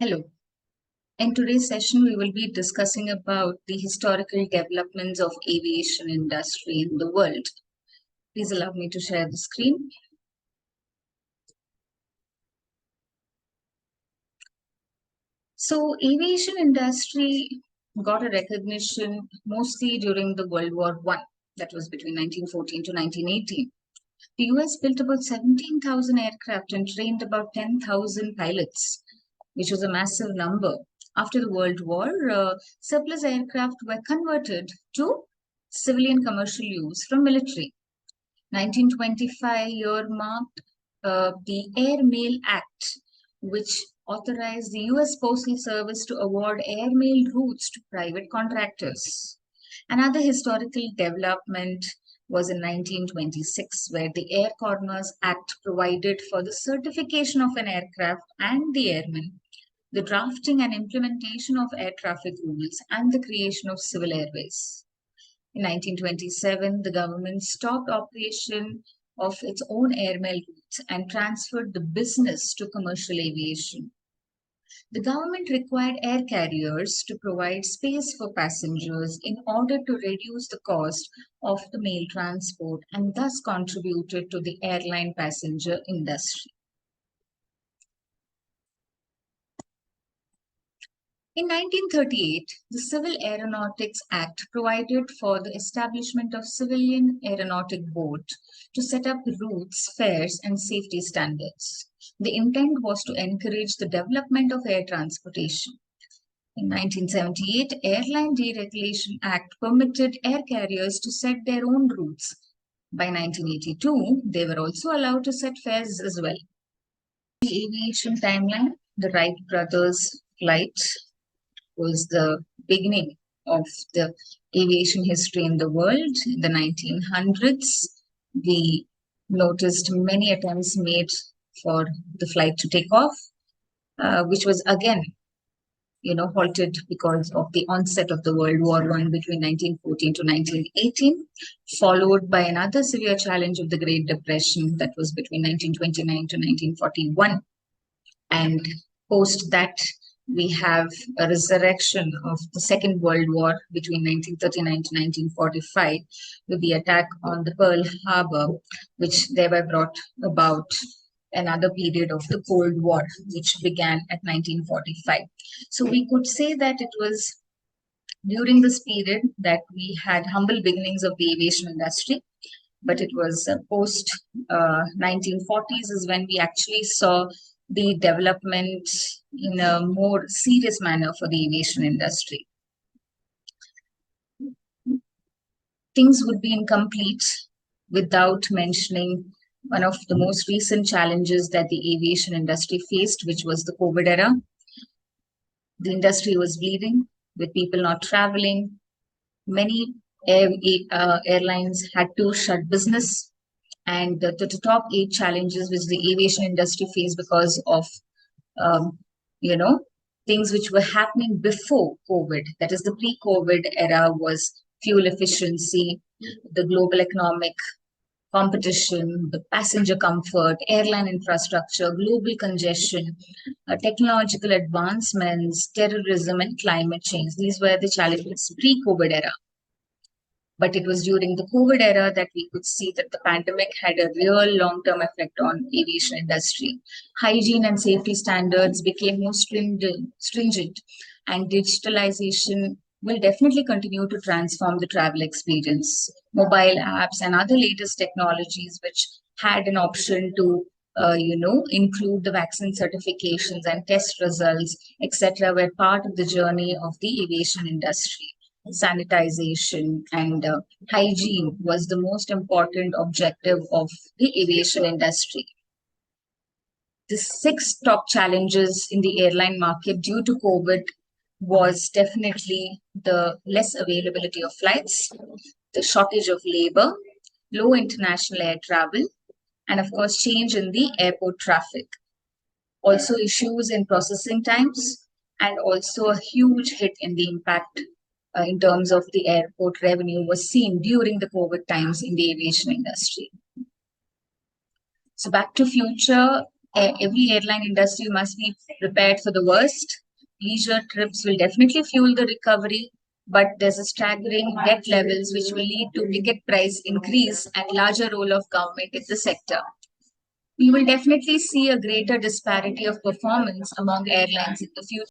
Hello. In today's session, we will be discussing about the historical developments of aviation industry in the world. Please allow me to share the screen. So, aviation industry got a recognition mostly during the World War I, that was between 1914 to 1918. The US built about 17,000 aircraft and trained about 10,000 pilots, which was a massive number. After the World War, surplus aircraft were converted to civilian commercial use from military. 1925 year marked the Airmail Act, which authorized the US Postal Service to award airmail routes to private contractors. Another historical development was in 1926, where the Air Commerce Act provided for the certification of an aircraft and the airman, the drafting and implementation of air traffic rules, and the creation of civil airways. In 1927, the government stopped operation of its own airmail routes and transferred the business to commercial aviation. The government required air carriers to provide space for passengers in order to reduce the cost of the mail transport and thus contributed to the airline passenger industry. In 1938, the Civil Aeronautics Act provided for the establishment of Civilian Aeronautic Board to set up routes, fares, and safety standards. The intent was to encourage the development of air transportation. In 1978, Airline Deregulation Act permitted air carriers to set their own routes. By 1982, they were also allowed to set fares as well. The aviation timeline, the Wright brothers' flight was the beginning of the aviation history in the world. In the 1900s, we noticed many attempts made for the flight to take off, which was again, halted because of the onset of the World War I between 1914 to 1918, followed by another severe challenge of the Great Depression that was between 1929 to 1941. And post that, we have a resurrection of the Second World War between 1939 to 1945 with the attack on the Pearl Harbor, which thereby brought about another period of the Cold War, which began at 1945. So we could say that it was during this period that we had humble beginnings of the aviation industry, but it was post 1940s is when we actually saw the development in a more serious manner for the aviation industry. Things would be incomplete without mentioning one of the most recent challenges that the aviation industry faced, which was the COVID era. The industry was bleeding with people not traveling. Many airlines had to shut business. And the top 8 challenges which the aviation industry faced because of, things which were happening before COVID, that is the pre-COVID era, was fuel efficiency, the global economic competition, the passenger comfort, airline infrastructure, global congestion, technological advancements, terrorism, and climate change. These were the challenges pre-COVID era. But it was during the COVID era that we could see that the pandemic had a real long-term effect on aviation industry. Hygiene and safety standards became more stringent, and digitalization will definitely continue to transform the travel experience. Mobile apps and other latest technologies, which had an option to include the vaccine certifications and test results, etc., were part of the journey of the aviation industry. Sanitization and hygiene was the most important objective of the aviation industry. The 6 top challenges in the airline market due to COVID was definitely the less availability of flights, the shortage of labor, low international air travel, and of course, change in the airport traffic. Also issues in processing times, and also a huge hit in the impact in terms of the airport revenue was seen during the COVID times in the aviation industry. So back to future, Every airline industry must be prepared for the worst. Leisure trips will definitely fuel the recovery, but there's a staggering debt levels which will lead to ticket price increase and larger role of government in the sector. We will definitely see a greater disparity of performance among airlines in the future.